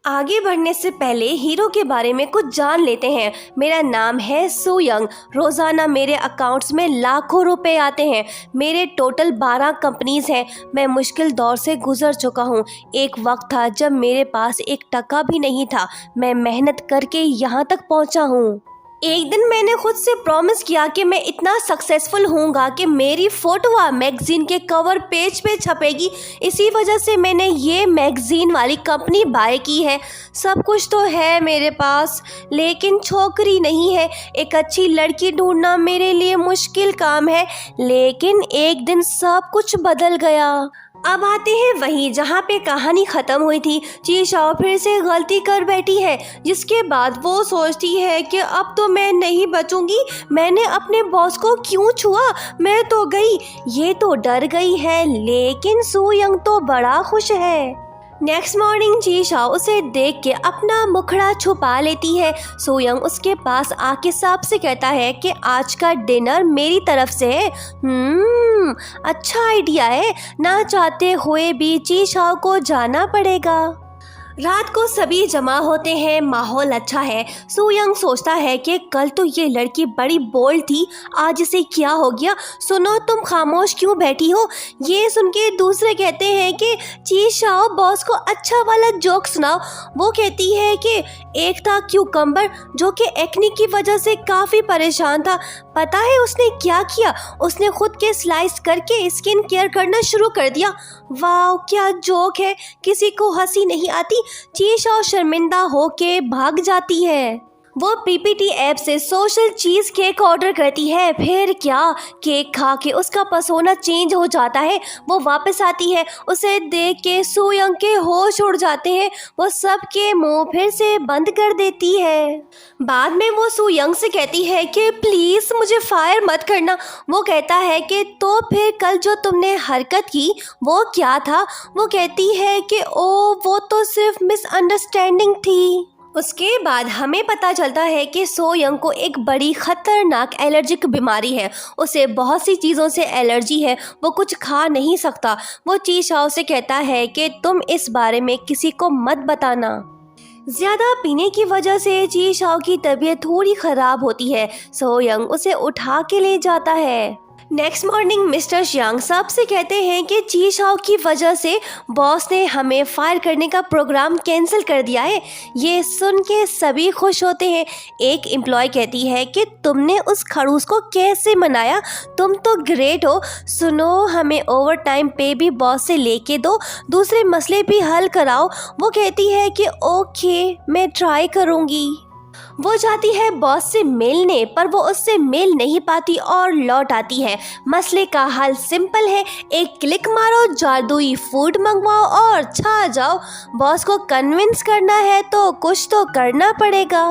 आगे बढ़ने से पहले हीरो के बारे में कुछ जान लेते हैं। मेरा नाम है सो यंग। रोज़ाना मेरे अकाउंट्स में लाखों रुपए आते हैं। मेरे टोटल 12 कंपनीज हैं। मैं मुश्किल दौर से गुजर चुका हूँ। एक वक्त था जब मेरे पास एक टका भी नहीं था। मैं मेहनत करके यहाँ तक पहुँचा हूँ। एक दिन मैंने खुद से प्रॉमिस किया कि मैं इतना सक्सेसफुल होऊंगा कि मेरी फोटो मैगजीन के कवर पेज पे छपेगी। इसी वजह से मैंने ये मैगजीन वाली कंपनी बाय की है। सब कुछ तो है मेरे पास, लेकिन छोकरी नहीं है। एक अच्छी लड़की ढूंढना मेरे लिए मुश्किल काम है, लेकिन एक दिन सब कुछ बदल गया। अब आते हैं वहीं जहाँ पे कहानी ख़त्म हुई थी। ची शाओ फिर से गलती कर बैठी है, जिसके बाद वो सोचती है कि अब तो मैं नहीं बचूंगी। मैंने अपने बॉस को क्यों छुआ, मैं तो गई। ये तो डर गई है, लेकिन सो यंग तो बड़ा खुश है। नेक्स्ट मॉर्निंग ची शाओ उसे देख के अपना मुखड़ा छुपा लेती है। सो यंग उसके पास आके साफ से कहता है कि आज का डिनर मेरी तरफ से है। अच्छा आइडिया है। ना चाहते हुए भी ची शाओ को जाना पड़ेगा। रात को सभी जमा होते हैं, माहौल अच्छा है। सो यंग सोचता है कि कल तो ये लड़की बड़ी बोल्ड थी, आज इसे क्या हो गया। सुनो, तुम खामोश क्यों बैठी हो। ये सुन के दूसरे कहते हैं कि ची शाओ बॉस को अच्छा वाला जोक सुनाओ। वो कहती है कि एक था क्यूकम्बर जो कि एक्ने की वजह से काफ़ी परेशान था। पता है उसने क्या किया, उसने खुद के स्लाइस करके स्किन केयर करना शुरू कर दिया। वाह क्या जोक है, किसी को हंसी नहीं आती। ची शाओ शर्मिंदा होके भाग जाती है। वो पीपीटी ऐप से सोशल चीज़ केक ऑर्डर करती है। फिर क्या, केक खा के उसका पसोना चेंज हो जाता है। वो वापस आती है, उसे देख के सो यंग के होश उड़ जाते हैं। वो सबके मुंह फिर से बंद कर देती है। बाद में वो सो यंग से कहती है कि प्लीज़ मुझे फायर मत करना। वो कहता है कि तो फिर कल जो तुमने हरकत की वो क्या था। वो कहती है कि ओ वो तो सिर्फ मिसअंडरस्टैंडिंग थी। उसके बाद हमें पता चलता है कि सो यंग को एक बड़ी खतरनाक एलर्जिक बीमारी है। उसे बहुत सी चीज़ों से एलर्जी है, वो कुछ खा नहीं सकता। वो ची शाओ से कहता है कि तुम इस बारे में किसी को मत बताना। ज़्यादा पीने की वजह से ची शाओ की तबीयत थोड़ी ख़राब होती है। सो यंग उसे उठा के ले जाता है। नेक्स्ट मॉर्निंग मिस्टर शियांग सबसे कहते हैं कि ची शाओ की वजह से बॉस ने हमें फायर करने का प्रोग्राम कैंसिल कर दिया है। ये सुन के सभी खुश होते हैं। एक एम्प्लॉय कहती है कि तुमने उस खड़ूस को कैसे मनाया, तुम तो ग्रेट हो। सुनो, हमें ओवर टाइम पे भी बॉस से लेके दो, दूसरे मसले भी हल कराओ। वो कहती है कि ओके मैं ट्राई करूँगी। वो जाती है बॉस से मिलने, पर वो उससे मिल नहीं पाती और लौट आती है। मसले का हल सिंपल है, एक क्लिक मारो, जादुई फूड मंगवाओ और छा जाओ। बॉस को कन्विंस करना है तो कुछ तो करना पड़ेगा।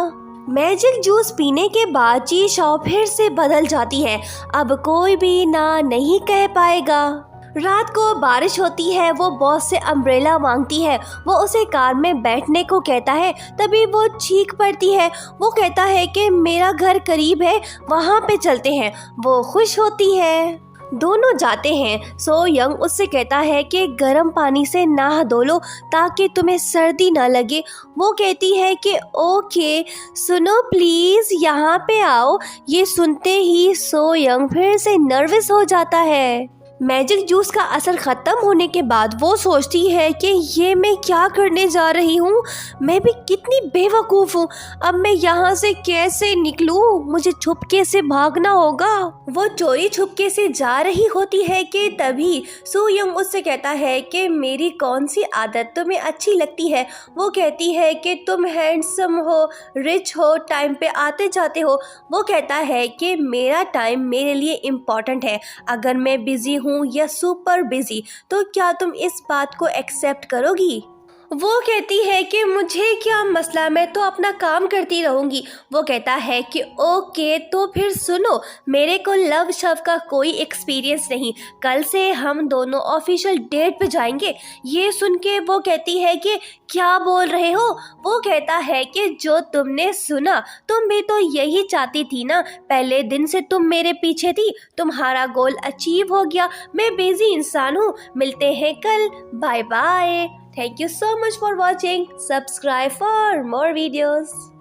मैजिक जूस पीने के बाद ची शाओ फिर से बदल जाती है। अब कोई भी ना नहीं कह पाएगा। रात को बारिश होती है। वो बॉस से अम्ब्रेला मांगती है। वो उसे कार में बैठने को कहता है, तभी वो चीख पड़ती है। वो कहता है कि मेरा घर करीब है, वहाँ पे चलते हैं। वो खुश होती है। दोनों जाते हैं। सो यंग उससे कहता है कि गर्म पानी से नहा धो लो ताकि तुम्हें सर्दी ना लगे। वो कहती है कि ओके। सुनो प्लीज़ यहाँ पे आओ। ये सुनते ही सो यंग फिर से नर्वस हो जाता है। मैजिक जूस का असर ख़त्म होने के बाद वो सोचती है कि ये मैं क्या करने जा रही हूँ। मैं भी कितनी बेवकूफ़ हूँ। अब मैं यहाँ से कैसे निकलूँ, मुझे छुपके से भागना होगा। वो चोरी छुपके से जा रही होती है कि तभी सो यंग उससे कहता है कि मेरी कौन सी आदत तुम्हें अच्छी लगती है। वो कहती है कि तुम हैंडसम हो, रिच हो, टाइम पे आते जाते हो। वो कहता है कि मेरा टाइम मेरे लिए इम्पॉर्टेंट है। अगर मैं बिज़ी हूँ या सुपर बिजी तो क्या तुम इस बात को एक्सेप्ट करोगी। वो कहती है कि मुझे क्या मसला, मैं तो अपना काम करती रहूँगी। वो कहता है कि ओके तो फिर सुनो, मेरे को लव शव का कोई एक्सपीरियंस नहीं। कल से हम दोनों ऑफिशियल डेट पे जाएंगे। ये सुन के वो कहती है कि क्या बोल रहे हो। वो कहता है कि जो तुमने सुना, तुम भी तो यही चाहती थी ना। पहले दिन से तुम मेरे पीछे थी, तुम्हारा गोल अचीव हो गया। मैं बिजी इंसान हूँ, मिलते हैं कल, bye bye. Thank you so much for watching. Subscribe for more videos.